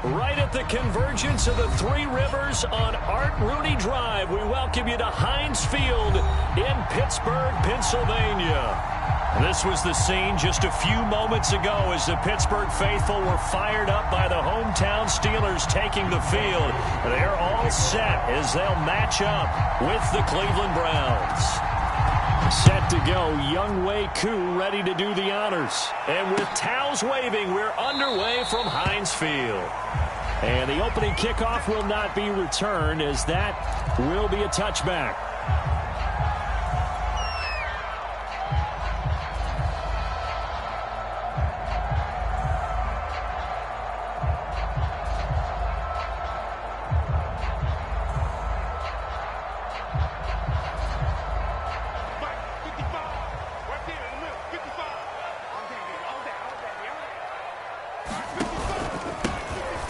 Right at the convergence of the Three Rivers on Art Rooney Drive, we welcome you to Heinz Field in Pittsburgh, Pennsylvania. This was the scene just a few moments ago as the Pittsburgh faithful were fired up by the hometown Steelers taking the field. They're all set as they'll match up with the Cleveland Browns. Set to go, Young Wei Koo ready to do the honors. And with towels waving, we're underway from Heinz Field. And the opening kickoff will not be returned as that will be a touchback.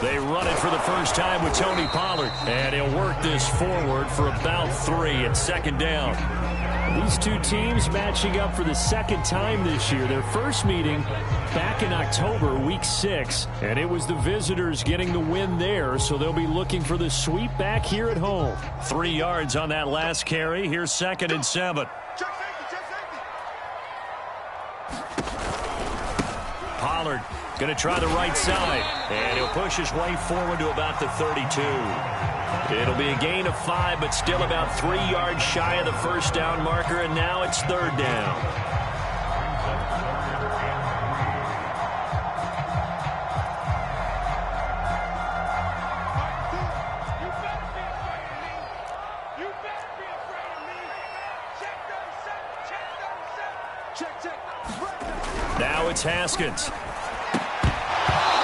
They run it for the first time with Tony Pollard, and he'll work this forward for about 3 at second down. These two teams matching up for the second time this year. Their first meeting back in October, week 6, and it was the visitors getting the win there, so they'll be looking for the sweep back here at home. 3 yards on that last carry. Here's 2nd and 7. Pollard going to try the right side, and he'll push his way forward to about the 32. It'll be a gain of 5, but still about 3 yards shy of the first down marker, and now it's 3rd down. Now it's Haskins.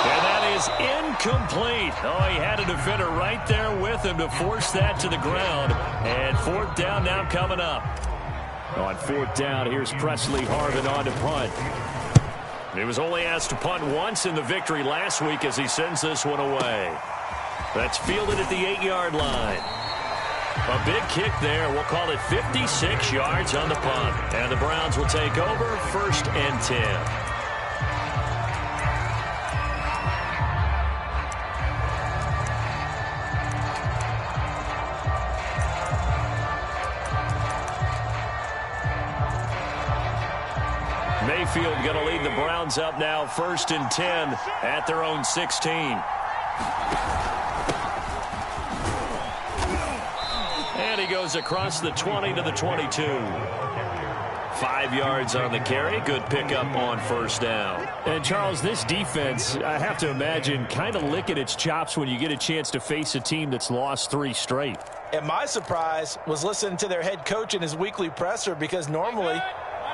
And that is incomplete. Oh, he had a defender right there with him to force that to the ground. And 4th down now coming up. On 4th down, here's Presley Harvin on to punt. He was only asked to punt once in the victory last week as he sends this one away. That's fielded at the 8-yard line. A big kick there. We'll call it 56 yards on the punt. And the Browns will take over 1st and 10. Mayfield going to lead the Browns up now 1st and 10 at their own 16. And he goes across the 20 to the 22. 5 yards on the carry. Good pickup on 1st down. And, Charles, this defense, I have to imagine, kind of licking its chops when you get a chance to face a team that's lost 3 straight. And my surprise was listening to their head coach in his weekly presser, because normally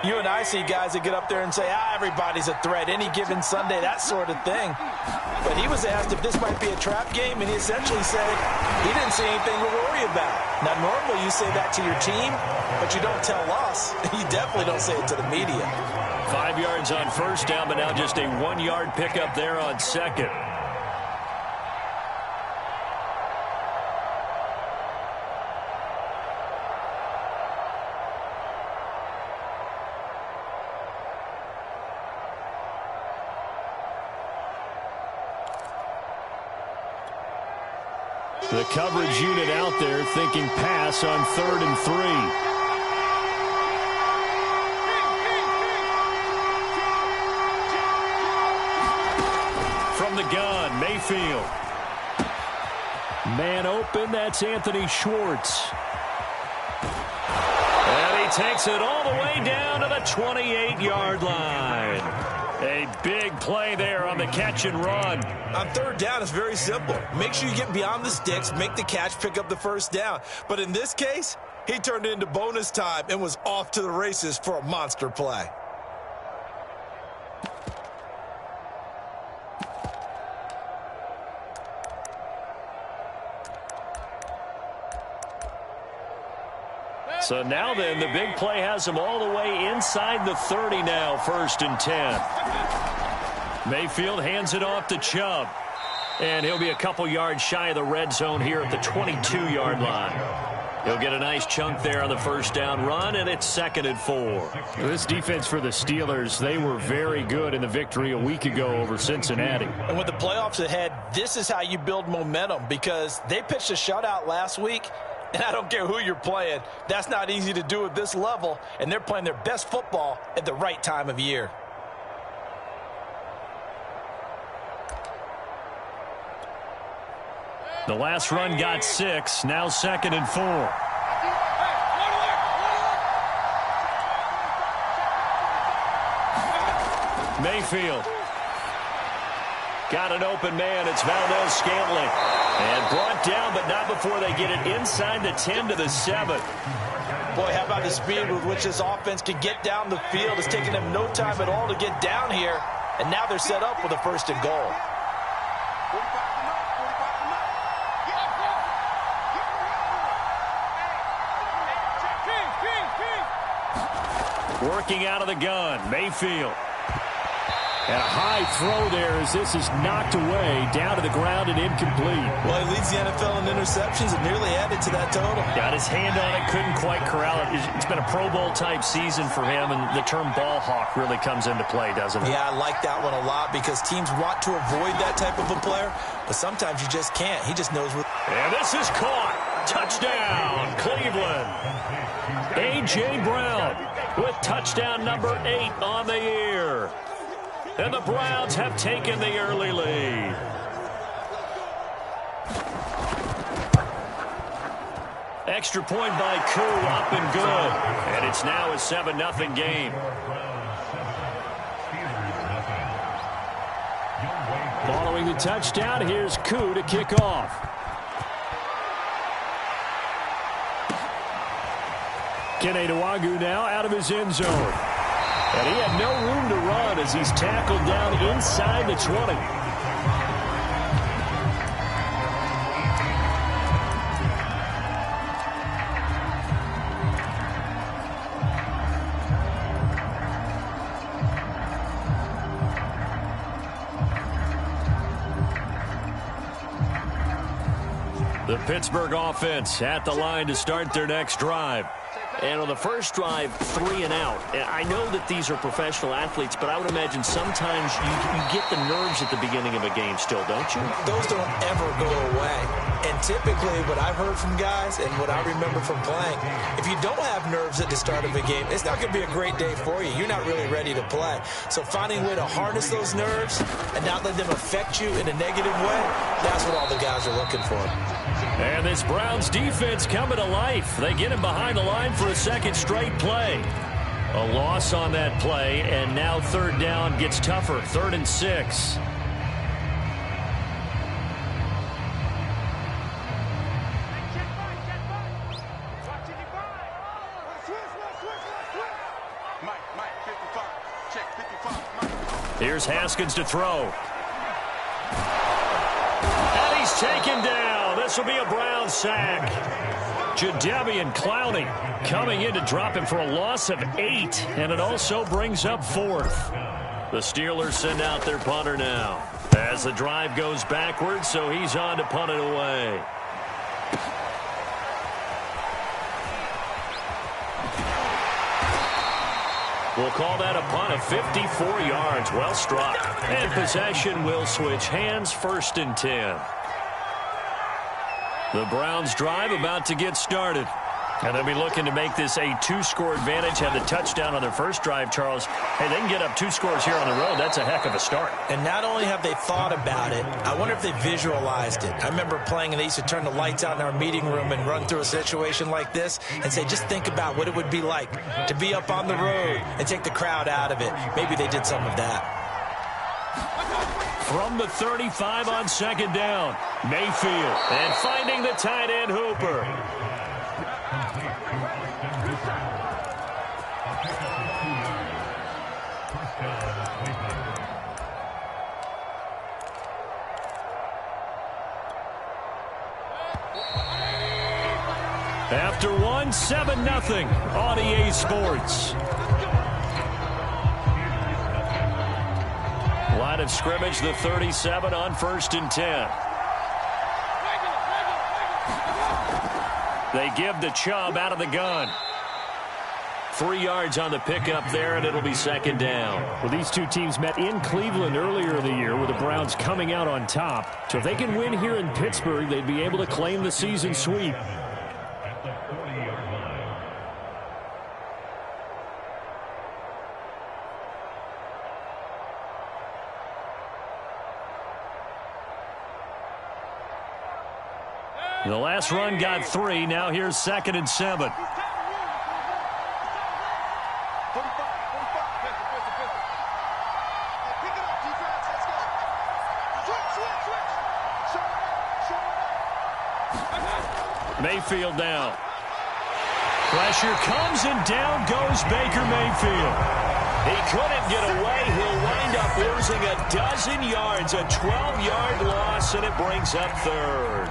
you and I see guys that get up there and say, everybody's a threat any given Sunday, that sort of thing. But he was asked if this might be a trap game, and he essentially said he didn't see anything to worry about. Now, normally you say that to your team, but you don't tell us. You definitely don't say it to the media. 5 yards on 1st down, but now just a 1-yard pickup there on 2nd. The coverage unit out there thinking pass on 3rd and 3. From the gun, Mayfield. Man open, that's Anthony Schwartz. And he takes it all the way down to the 28-yard line. A big play there on the catch and run. On 3rd down, it's very simple. Make sure you get beyond the sticks, make the catch, pick up the 1st down. But in this case, he turned it into bonus time and was off to the races for a monster play. So now then, the big play has him all the way inside the 30 now, 1st and 10. Mayfield hands it off to Chubb. And he'll be a couple yards shy of the red zone here at the 22-yard line. He'll get a nice chunk there on the first down run, and it's 2nd and 4. This defense for the Steelers, they were very good in the victory a week ago over Cincinnati. And with the playoffs ahead, this is how you build momentum, because they pitched a shutout last week, and I don't care who you're playing. That's not easy to do at this level, and they're playing their best football at the right time of year. The last run got 6, now 2nd and 4. Mayfield. Got an open man. It's Valdez Scantling. And brought down, but not before they get it inside the 10 to the 7. Boy, how about the speed with which this offense can get down the field? It's taken them no time at all to get down here. And now they're set up with a 1st and goal. Working out of the gun, Mayfield. And a high throw there as this is knocked away, down to the ground and incomplete. Well, he leads the NFL in interceptions and nearly added to that total. Got his hand on it, couldn't quite corral it. It's been a Pro Bowl-type season for him, and the term ball hawk really comes into play, doesn't it? Yeah, I like that one a lot because teams want to avoid that type of a player, but sometimes you just can't. He just knows what. And this is caught. Touchdown, Cleveland. A.J. Brown with touchdown number 8 on the year. And the Browns have taken the early lead. Extra point by Koo, up and good. And it's now a 7-0 game. Following the touchdown, here's Koo to kick off. Kene Nwangwu now out of his end zone. And he had no room to run as he's tackled down inside the 20. The Pittsburgh offense at the line to start their next drive. And on the first drive, 3 and out. And I know that these are professional athletes, but I would imagine sometimes you get the nerves at the beginning of a game still, don't you? Those don't ever go away. And typically what I've heard from guys and what I remember from playing, if you don't have nerves at the start of a game, it's not going to be a great day for you. You're not really ready to play. So finding a way to harness those nerves and not let them affect you in a negative way, that's what all the guys are looking for. And this Browns defense coming to life. They get him behind the line for a second straight play. A loss on that play, and now 3rd down gets tougher. 3rd and 6. Here's Haskins to throw. And he's taken down. This will be a Brown sack. Jadeveon Clowney coming in to drop him for a loss of 8, and it also brings up 4th. The Steelers send out their punter now as the drive goes backwards, so he's on to punt it away. We'll call that a punt of 54 yards. Well struck. And possession will switch hands. 1st and 10. The Browns drive about to get started. And they'll be looking to make this a 2-score advantage. Had the touchdown on their first drive, Charles. Hey, they can get up 2 scores here on the road. That's a heck of a start. And not only have they thought about it, I wonder if they visualized it. I remember playing, and they used to turn the lights out in our meeting room and run through a situation like this and say, just think about what it would be like to be up on the road and take the crowd out of it. Maybe they did some of that. From the 35 on 2nd down, Mayfield. And finding the tight end, Hooper. After 1, 7-0 on EA Sports. Line of scrimmage, the 37 on 1st and 10. They give the Chubb out of the gun. 3 yards on the pickup there, and it'll be second down. Well, these two teams met in Cleveland earlier in the year with the Browns coming out on top. So if they can win here in Pittsburgh, they'd be able to claim the season sweep. The last run got 3. Now here's 2nd and 7. Mayfield now. Pressure comes and down goes Baker Mayfield. He couldn't get away. He'll wind up losing a dozen yards, a 12-yard loss, and it brings up 3rd.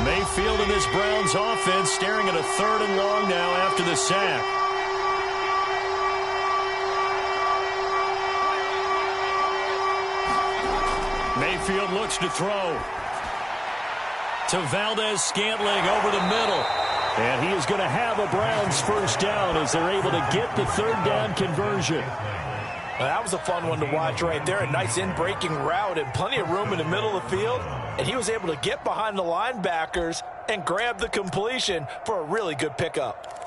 Mayfield and this Browns offense staring at a 3rd and long now after the sack. Mayfield looks to throw. To Valdez-Scantling over the middle. And he is going to have a Browns first down as they're able to get the 3rd down conversion. Well, that was a fun one to watch right there. A nice in-breaking route and plenty of room in the middle of the field. And he was able to get behind the linebackers and grab the completion for a really good pickup.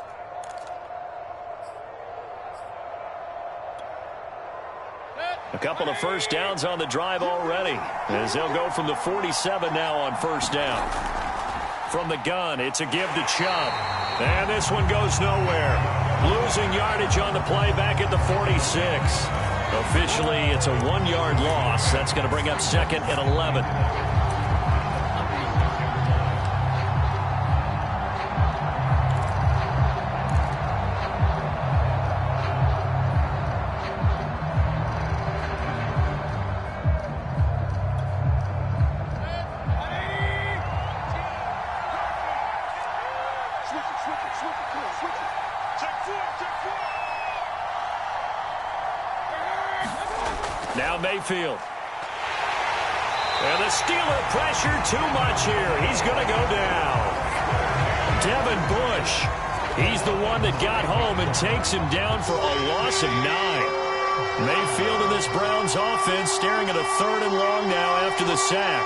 A couple of first downs on the drive already, as they'll go from the 47 now on first down. From the gun, it's a give to Chubb. And this one goes nowhere. Losing yardage on the play back at the 46. Officially, it's a 1-yard loss. That's going to bring up 2nd and 11. Now Mayfield. And the Steeler pressure too much here. He's going to go down. Devin Bush. He's the one that got home and takes him down for a loss of 9. Mayfield and this Browns offense staring at a 3rd and long now after the sack.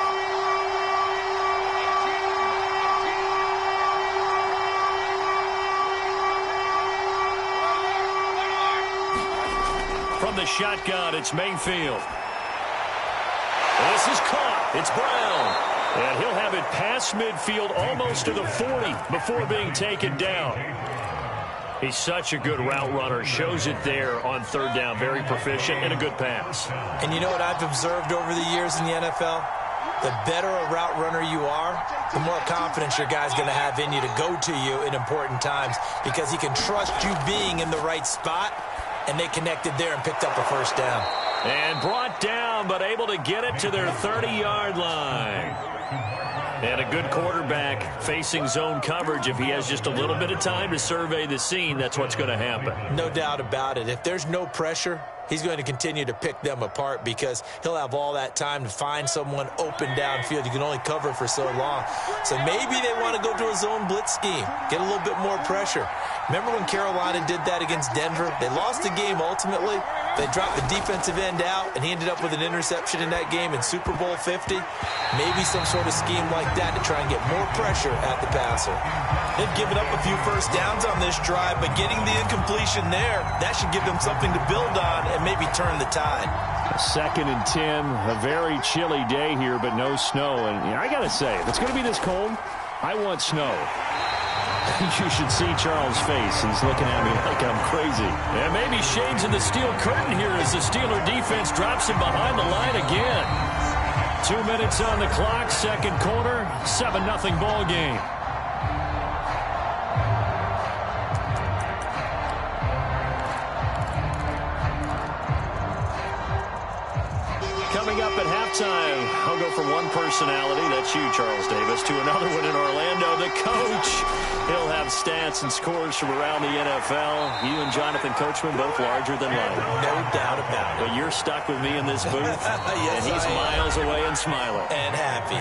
From the shotgun, it's Mayfield. This is caught. It's Brown. And he'll have it past midfield almost to the 40 before being taken down. He's such a good route runner. Shows it there on 3rd down. Very proficient and a good pass. And you know what I've observed over the years in the NFL? The better a route runner you are, the more confidence your guy's going to have in you to go to you in important times because he can trust you being in the right spot. And they connected there and picked up a first down. And brought down, but able to get it to their 30-yard line. And a good quarterback facing zone coverage. If he has just a little bit of time to survey the scene, that's what's going to happen. No doubt about it. If there's no pressure, he's going to continue to pick them apart because he'll have all that time to find someone open downfield. You can only cover for so long. So maybe they want to go to a zone blitz scheme, get a little bit more pressure. Remember when Carolina did that against Denver? They lost the game ultimately. They dropped the defensive end out, and he ended up with an interception in that game in Super Bowl 50. Maybe some sort of scheme like that to try and get more pressure at the passer. They've given up a few first downs on this drive, but getting the incompletion there, that should give them something to build on and maybe turn the tide. 2nd and 10, a very chilly day here, but no snow. And I got to say, if it's going to be this cold, I want snow. You should see Charles' face. He's looking at me like I'm crazy. And maybe shades in the steel curtain here as the Steeler defense drops him behind the line again. 2 minutes on the clock, 2nd quarter, 7-0 ball game. Coming up at halftime, I'll go from one personality, that's you, Charles Davis, to another one in Orlando, the coach. He'll have stats and scores from around the NFL. You and Jonathan Coachman both larger than life. No doubt about it. But you're stuck with me in this booth, Yes, and he's miles away and smiling. And happy.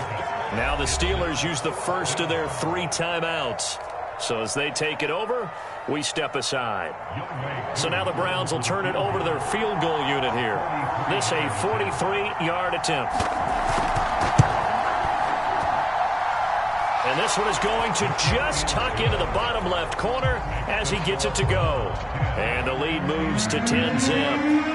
Now the Steelers use the first of their 3 timeouts. So as they take it over, we step aside. So now the Browns will turn it over to their field goal unit here. This a 43-yard attempt. And this one is going to just tuck into the bottom left corner as he gets it to go. And the lead moves to 10-zip.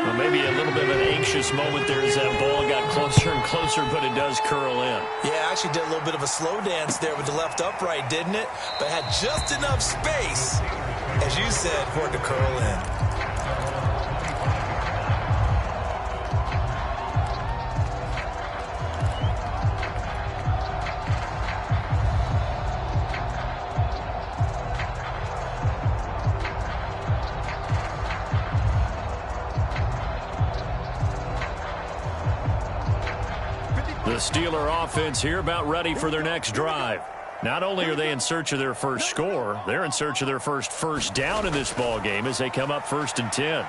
Well, maybe a little bit of an anxious moment there as that ball got closer and closer, but it does curl in. Yeah, actually did a little bit of a slow dance there with the left upright, didn't it? But had just enough space, as you said, for it to curl in. The Steeler offense here about ready for their next drive. Not only are they in search of their first score, they're in search of their first down in this ball game as they come up 1st and 10.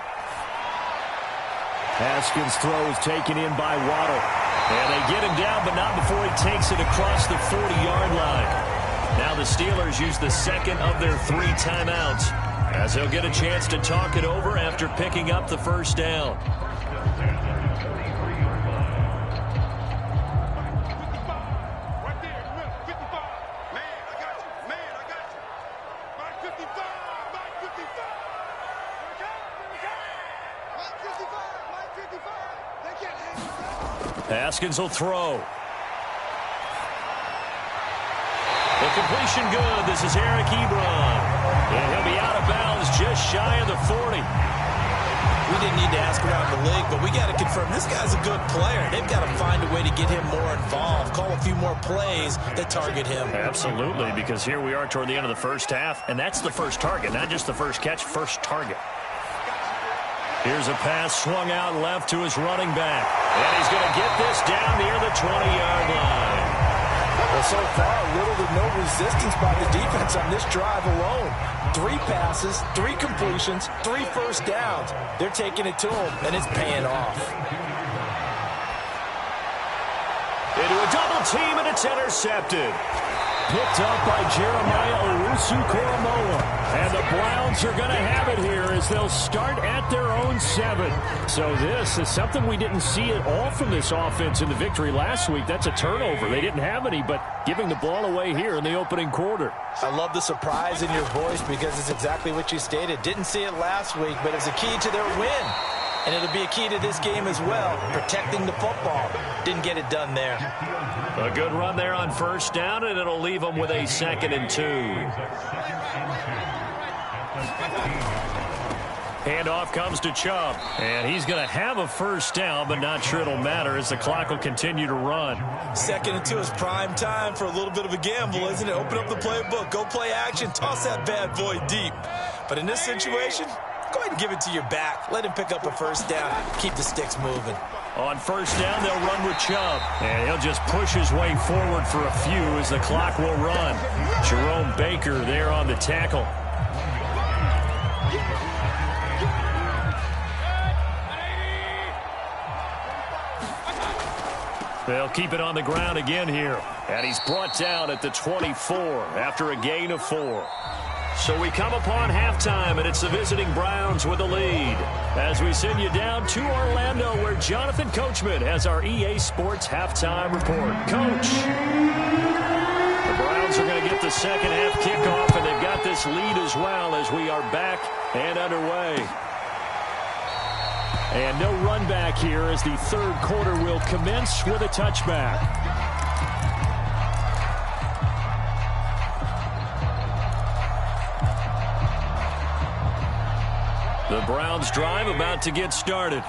Haskins throws taken in by Waddle. And they get him down, but not before he takes it across the 40-yard line. Now the Steelers use the second of their 3 timeouts as they'll get a chance to talk it over after picking up the first down. Haskins will throw. The completion good. This is Eric Ebron. And he'll be out of bounds just shy of the 40. We didn't need to ask around the league, but we got to confirm this guy's a good player. They've got to find a way to get him more involved, call a few more plays that target him. Absolutely, because here we are toward the end of the first half, and that's the first target, not just the first catch, first target. Here's a pass swung out left to his running back. And he's going to get this down near the 20-yard line. Well, so far, little to no resistance by the defense on this drive alone. 3 passes, 3 completions, 3 first downs. They're taking it to him, and it's paying off. Into a double team, and it's intercepted. Picked up by Jeremiah Owusu-Koramoah. And the Browns are going to have it here as they'll start at their own 7. So this is something we didn't see at all from this offense in the victory last week. That's a turnover. They didn't have any, but giving the ball away here in the opening quarter. I love the surprise in your voice because it's exactly what you stated. Didn't see it last week, but it's a key to their win. And it'll be a key to this game as well, protecting the football. Didn't get it done there. A good run there on first down, and it'll leave them with a 2nd and 2. Handoff comes to Chubb, and he's going to have a first down, but not sure it'll matter as the clock will continue to run. 2nd and 2 is prime time for a little bit of a gamble, isn't it? Open up the playbook, go play action, toss that bad boy deep. But in this situation, go ahead and give it to your back. Let him pick up a first down. Keep the sticks moving. On first down, they'll run with Chubb. And he'll just push his way forward for a few as the clock will run. Jerome Baker there on the tackle. They'll keep it on the ground again here. And he's brought down at the 24 after a gain of 4. So we come upon halftime, and it's the visiting Browns with the lead. As we send you down to Orlando, where Jonathan Coachman has our EA Sports halftime report. Coach, the Browns are going to get the second half kickoff, and they've got this lead as well as we are back and underway. And no run back here as the third quarter will commence with a touchback. The Browns drive about to get started.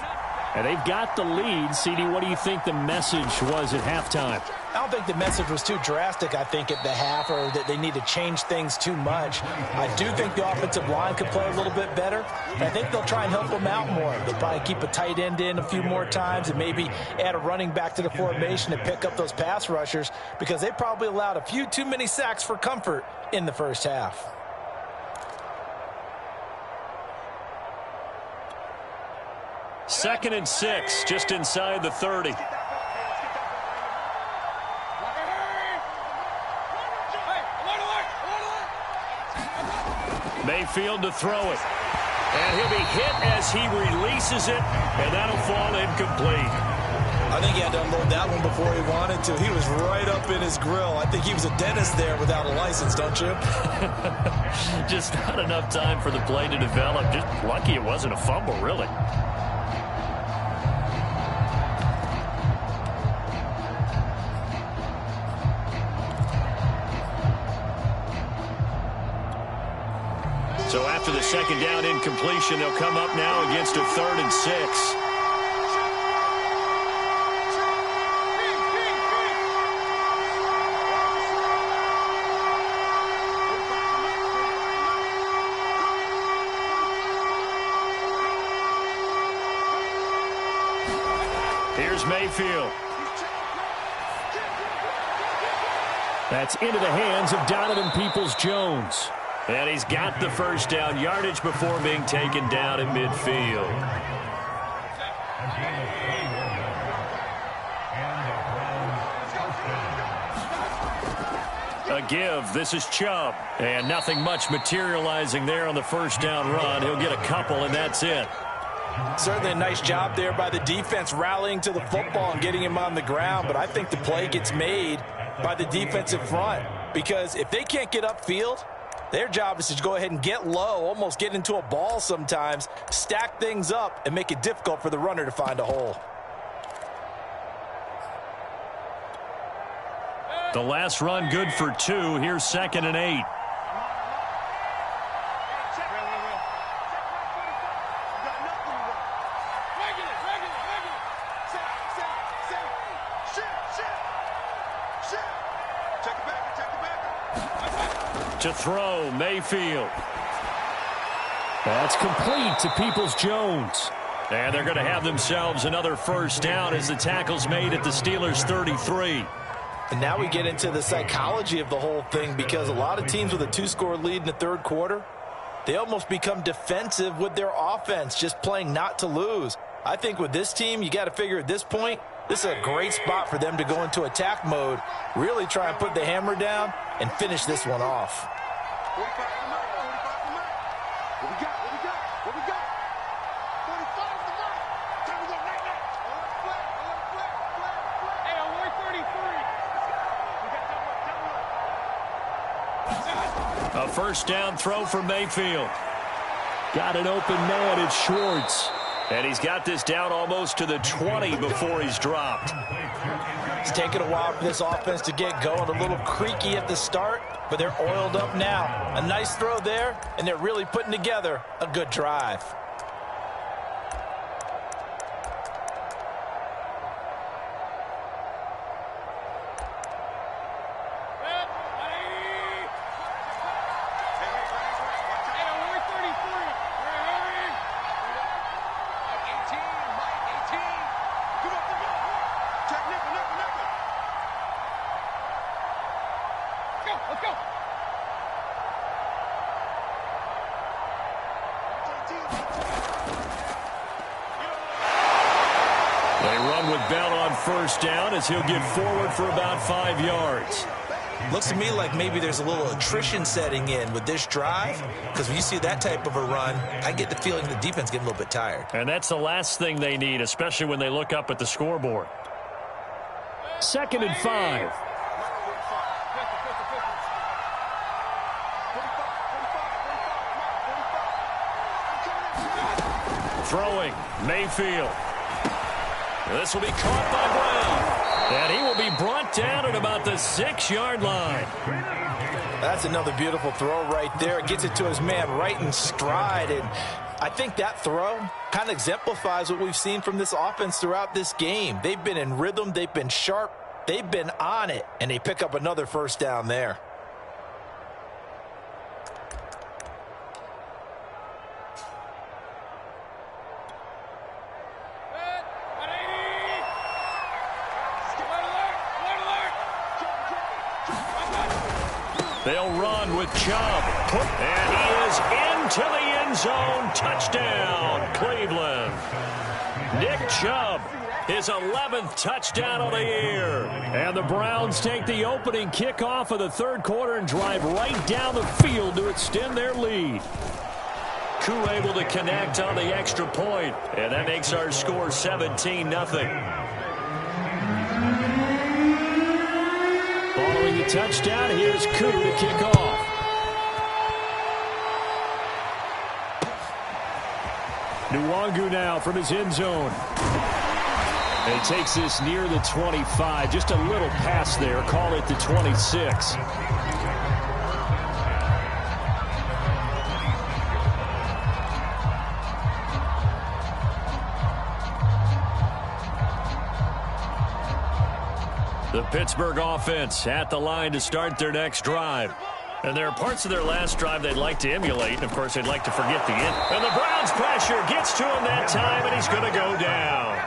And they've got the lead. CD, what do you think the message was at halftime? I don't think the message was too drastic, I think, at the half, or that they need to change things too much. I do think the offensive line could play a little bit better. I think they'll try and help them out more. They'll probably keep a tight end in a few more times and maybe add a running back to the formation to pick up those pass rushers, because they probably allowed a few too many sacks for comfort in the first half. Second and 6, just inside the 30. Mayfield to throw it. And he'll be hit as he releases it, and that'll fall incomplete. I think he had to unload that one before he wanted to. He was right up in his grill. I think he was a dentist there without a license, don't you? Just not enough time for the play to develop. Just lucky it wasn't a fumble, really. So after the second down incompletion, they'll come up now against a 3rd and 6. Here's Mayfield. That's into the hands of Donovan Peoples-Jones. And he's got the first down yardage before being taken down at midfield. A give. This is Chubb. And nothing much materializing there on the first down run. He'll get a couple, and that's it. Certainly a nice job there by the defense rallying to the football and getting him on the ground. But I think the play gets made by the defensive front. Because if they can't get upfield, their job is to go ahead and get low, almost get into a ball sometimes, stack things up, and make it difficult for the runner to find a hole. The last run good for 2. Here's 2nd and 8. To throw, Mayfield. That's complete to Peoples-Jones. And they're going to have themselves another first down as the tackle's made at the Steelers' 33. And now we get into the psychology of the whole thing, because a lot of teams with a 2-score lead in the 3rd quarter, they almost become defensive with their offense, just playing not to lose. I think with this team, you got to figure at this point, this is a great spot for them to go into attack mode, really try and put the hammer down and finish this one off. A first down throw for Mayfield. Got an open man. It's Schwartz. And he's got this down almost to the 20 before he's dropped. It's taken a while for this offense to get going. A little creaky at the start, but they're oiled up now. A nice throw there, and they're really putting together a good drive. First down as he'll get forward for about 5 yards. Looks to me like maybe there's a little attrition setting in with this drive, because when you see that type of a run, I get the feeling the defense getting a little bit tired. And that's the last thing they need, especially when they look up at the scoreboard. 2nd and 5. Throwing, Mayfield. This will be caught by Brown. And he will be brought down at about the 6-yard line. That's another beautiful throw right there. It gets it to his man right in stride. And I think that throw kind of exemplifies what we've seen from this offense throughout this game. They've been in rhythm. They've been sharp. They've been on it. And they pick up another first down there. They'll run with Chubb. And he is into the end zone. Touchdown, Cleveland. Nick Chubb his 11th touchdown of the year. And the Browns take the opening kickoff of the third quarter and drive right down the field to extend their lead. Koo able to connect on the extra point, and that makes our score 17-0. Following the touchdown, here's Koo to kick off. Nwangu now from his end zone. And he takes this near the 25. Just a little pass there. Call it the 26. The Pittsburgh offense at the line to start their next drive. And there are parts of their last drive they'd like to emulate. And, of course, they'd like to forget the end. And the Browns pressure gets to him that time, and he's going to go down.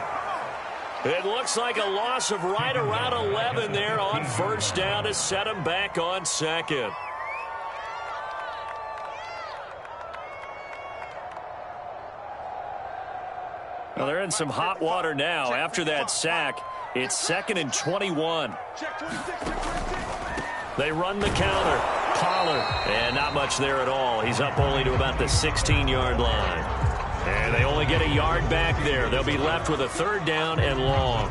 It looks like a loss of right around 11 there on first down to set him back on second. Well, they're in some hot water now. After that sack, it's 2nd and 21. They run the counter. Pollard, and not much there at all. He's up only to about the 16-yard line. And they only get a yard back there. They'll be left with a 3rd down and long.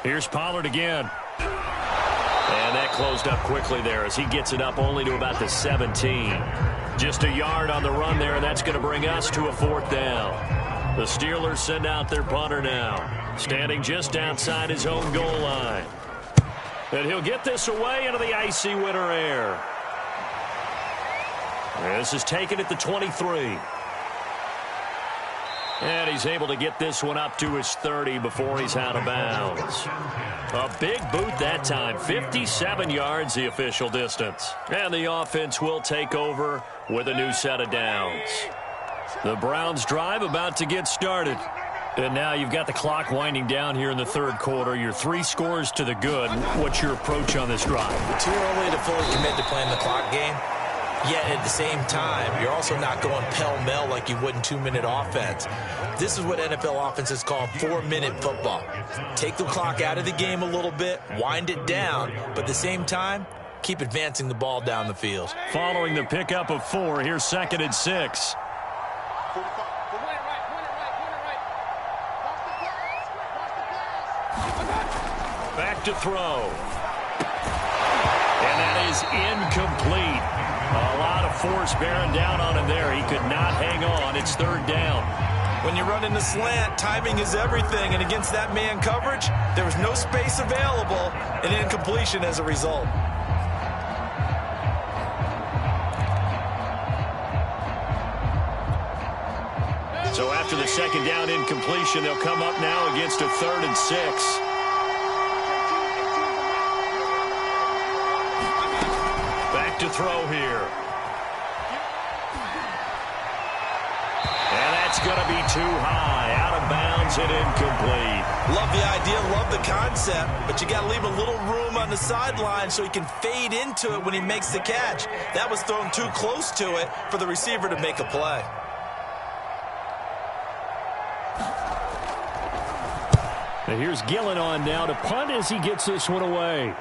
Here's Pollard again. And that closed up quickly there as he gets it up only to about the 17. Just a yard on the run there, and that's going to bring us to a 4th down. The Steelers send out their punter now, standing just outside his own goal line. And he'll get this away into the icy winter air. This is taken at the 23. And he's able to get this one up to his 30 before he's out of bounds. A big boot that time. 57 yards the official distance. And the offense will take over with a new set of downs. The Browns drive about to get started. And now you've got the clock winding down here in the third quarter. You're 3 scores to the good. What's your approach on this drive? Too early to fully commit to playing the clock game. Yet at the same time, you're also not going pell-mell like you would in 2-minute offense. This is what NFL offenses call 4-minute football. Take the clock out of the game a little bit, wind it down, but at the same time, keep advancing the ball down the field. Following the pickup of 4, here's 2nd and 6. Back to throw. And that is incomplete. A lot of force bearing down on him there. He could not hang on. It's 3rd down. When you run in the slant, timing is everything. And against that man coverage, there was no space available, and incompletion as a result. So after the 2nd down incompletion, they'll come up now against a 3rd and 6. Back to throw here. And that's going to be too high. Out of bounds and incomplete. Love the idea, love the concept, but you got to leave a little room on the sideline so he can fade into it when he makes the catch. That was thrown too close to it for the receiver to make a play. And here's Gillen on now to punt as he gets this one away.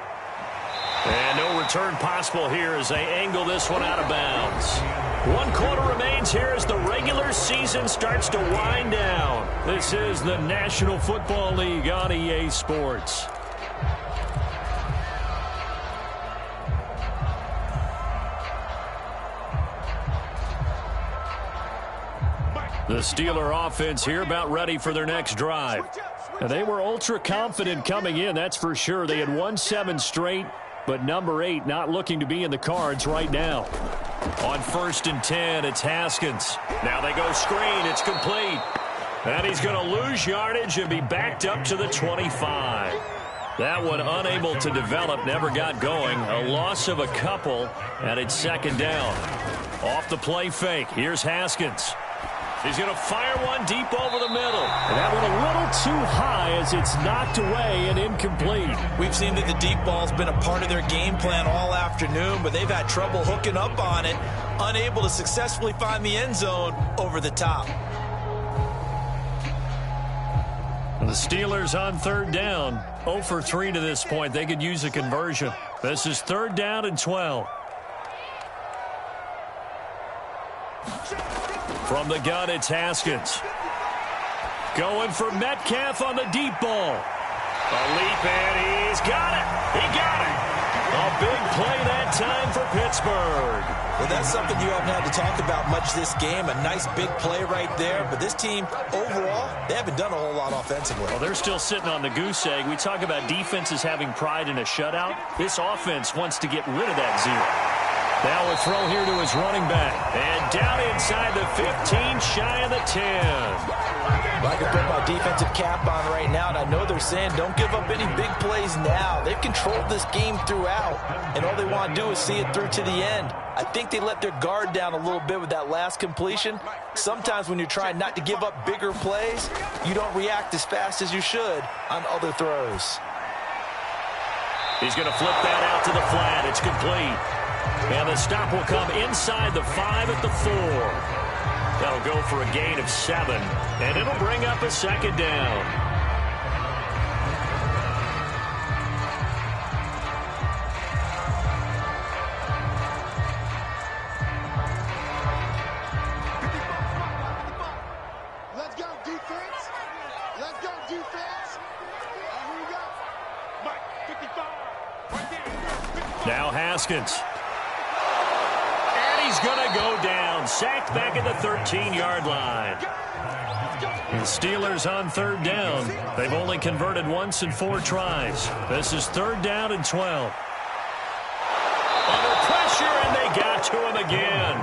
And no return possible here as they angle this one out of bounds. 1 quarter remains here as the regular season starts to wind down. This is the National Football League on EA Sports. The Steeler offense here about ready for their next drive. Now, they were ultra confident coming in, that's for sure. They had won 7 straight. But number 8 not looking to be in the cards right now. On 1st and 10, it's Haskins. Now they go screen. It's complete. And he's going to lose yardage and be backed up to the 25. That one unable to develop, never got going. A loss of a couple, and it's 2nd down. Off the play fake. Here's Haskins. He's going to fire one deep over the middle. And that one a little too high as it's knocked away and incomplete. We've seen that the deep ball's been a part of their game plan all afternoon, but they've had trouble hooking up on it, unable to successfully find the end zone over the top. The Steelers on third down, 0 for 3 to this point. They could use a conversion. This is 3rd down and 12. From the gun, it's Haskins. Going for Metcalf on the deep ball. A leap, and he's got it. He got it. A big play that time for Pittsburgh. Well, that's something you haven't had to talk about much this game. A nice big play right there. But this team, overall, they haven't done a whole lot offensively. Well, they're still sitting on the goose egg. We talk about defenses having pride in a shutout. This offense wants to get rid of that zero. Now a throw here to his running back. And down inside the 15, shy of the 10. Well, I can put my defensive cap on right now, and I know they're saying don't give up any big plays now. They've controlled this game throughout, and all they want to do is see it through to the end. I think they let their guard down a little bit with that last completion. Sometimes when you're trying not to give up bigger plays, you don't react as fast as you should on other throws. He's going to flip that out to the flat. It's complete. And the stop will come inside the 5 at the 4. That'll go for a gain of 7, and it'll bring up a 2nd down. Let's go, defense. Let's go, defense. Here we go. Mike, 55. Right there. Now Haskins. He's going to go down. Sacked back at the 13-yard line. The Steelers on 3rd down. They've only converted once in 4 tries. This is 3rd down and 12. Under pressure, and they got to him again.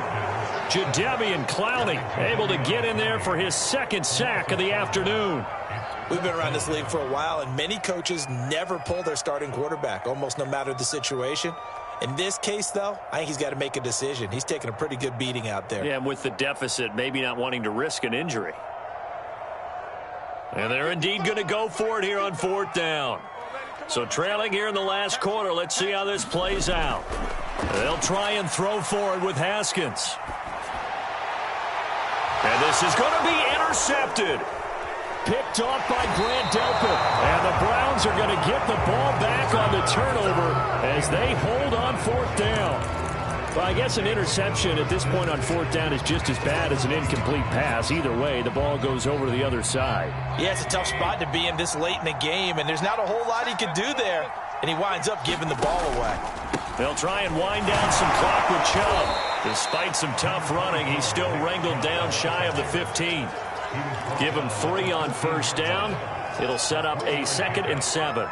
Jadeveon Clowney able to get in there for his 2nd sack of the afternoon. We've been around this league for a while, and many coaches never pull their starting quarterback, almost no matter the situation. In this case, though, I think he's got to make a decision. He's taking a pretty good beating out there. Yeah, and with the deficit, maybe not wanting to risk an injury. And they're indeed going to go for it here on 4th down. So trailing here in the last quarter, let's see how this plays out. They'll try and throw for it with Haskins. And this is going to be intercepted. Picked off by Grant Delpit. And the Browns are going to get the ball back on the turnover as they hold on 4th down. Well, I guess an interception at this point on 4th down is just as bad as an incomplete pass. Either way, the ball goes over to the other side. Yeah, it's a tough spot to be in this late in the game, and there's not a whole lot he could do there. And he winds up giving the ball away. They'll try and wind down some clock with Chubb. Despite some tough running, he's still wrangled down shy of the 15. Give him 3 on 1st down. It'll set up a 2nd and 7.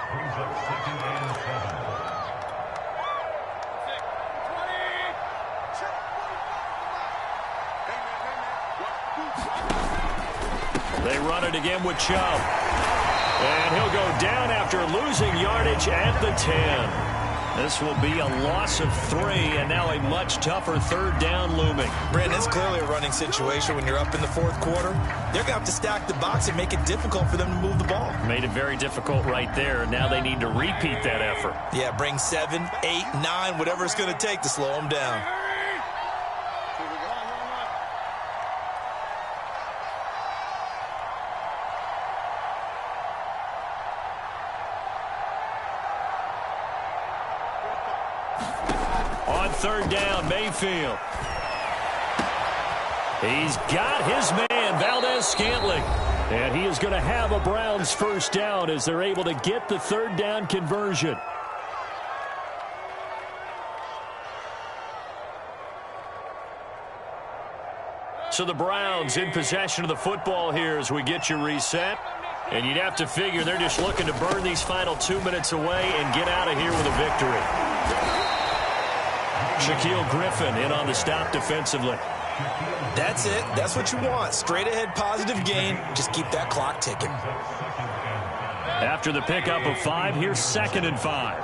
They run it again with Chubb. And he'll go down after losing yardage at the 10. This will be a loss of 3, and now a much tougher 3rd down looming. Brandon, it's clearly a running situation when you're up in the 4th quarter. They're going to have to stack the box and make it difficult for them to move the ball. Made it very difficult right there. Now they need to repeat that effort. Yeah, bring 7, 8, 9, whatever it's going to take to slow them down. On 3rd down, Mayfield. He's got his man, Valdez-Scantling. And he is going to have a Browns 1st down as they're able to get the 3rd down conversion. So the Browns in possession of the football here as we get you reset. And you'd have to figure they're just looking to burn these final 2 minutes away and get out of here with a victory. Shaquille Griffin in on the stop defensively. That's it. That's what you want. Straight ahead positive gain. Just keep that clock ticking. After the pickup of 5, here's 2nd and 5.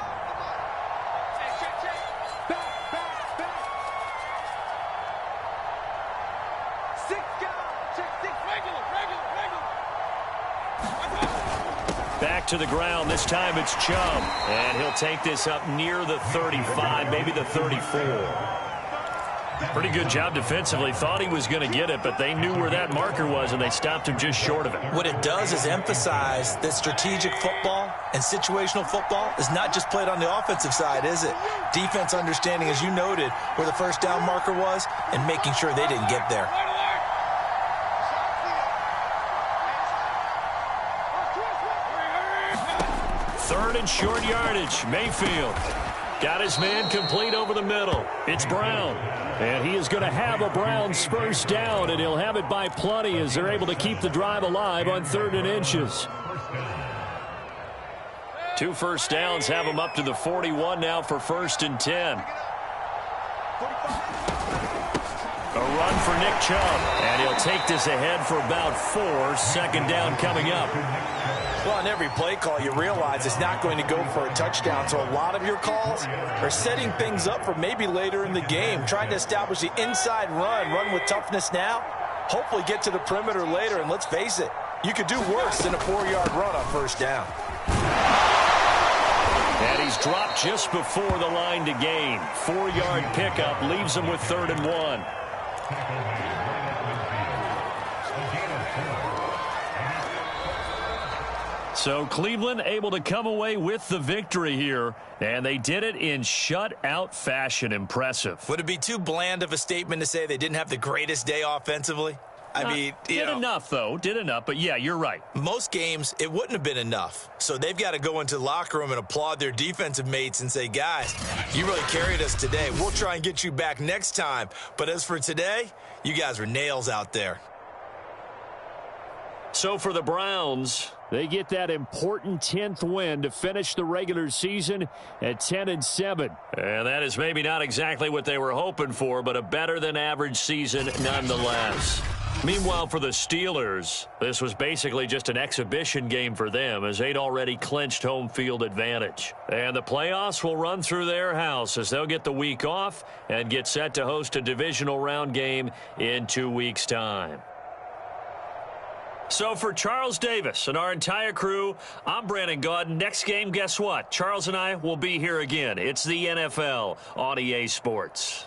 Back to the ground. This time it's Chubb. And he'll take this up near the 35, maybe the 34. Pretty good job defensively. Thought he was going to get it, but they knew where that marker was, and they stopped him just short of it. What it does is emphasize that strategic football and situational football is not just played on the offensive side, is it? Defense understanding, as you noted, where the first down marker was and making sure they didn't get there. Third and short yardage. Mayfield got his man complete over the middle. It's Brown. And he is going to have a Browns first down, and he'll have it by plenty as they're able to keep the drive alive on 3rd and inches. 2 first downs have him up to the 41 now for 1st and 10. A run for Nick Chubb, and he'll take this ahead for about 4. 2nd down coming up. Well, on every play call, you realize it's not going to go for a touchdown. So a lot of your calls are setting things up for maybe later in the game, trying to establish the inside run with toughness now, hopefully get to the perimeter later. And let's face it, you could do worse than a 4-yard run on 1st down. And he's dropped just before the line to gain. 4-yard pickup leaves him with 3rd and 1. So Cleveland able to come away with the victory here, and they did it in shutout fashion. Impressive. Would it be too bland of a statement to say they didn't have the greatest day offensively? I mean, did enough, though. Did enough, but yeah, you're right. Most games, it wouldn't have been enough. So they've got to go into the locker room and applaud their defensive mates and say, guys, you really carried us today. We'll try and get you back next time. But as for today, you guys were nails out there. So for the Browns, they get that important 10th win to finish the regular season at 10-7. And that is maybe not exactly what they were hoping for, but a better than average season nonetheless. Meanwhile, for the Steelers, this was basically just an exhibition game for them as they'd already clinched home field advantage. And the playoffs will run through their house as they'll get the week off and get set to host a divisional round game in 2 weeks' time. So for Charles Davis and our entire crew, I'm Brandon Gaudin. Next game, guess what? Charles and I will be here again. It's the NFL on EA Sports.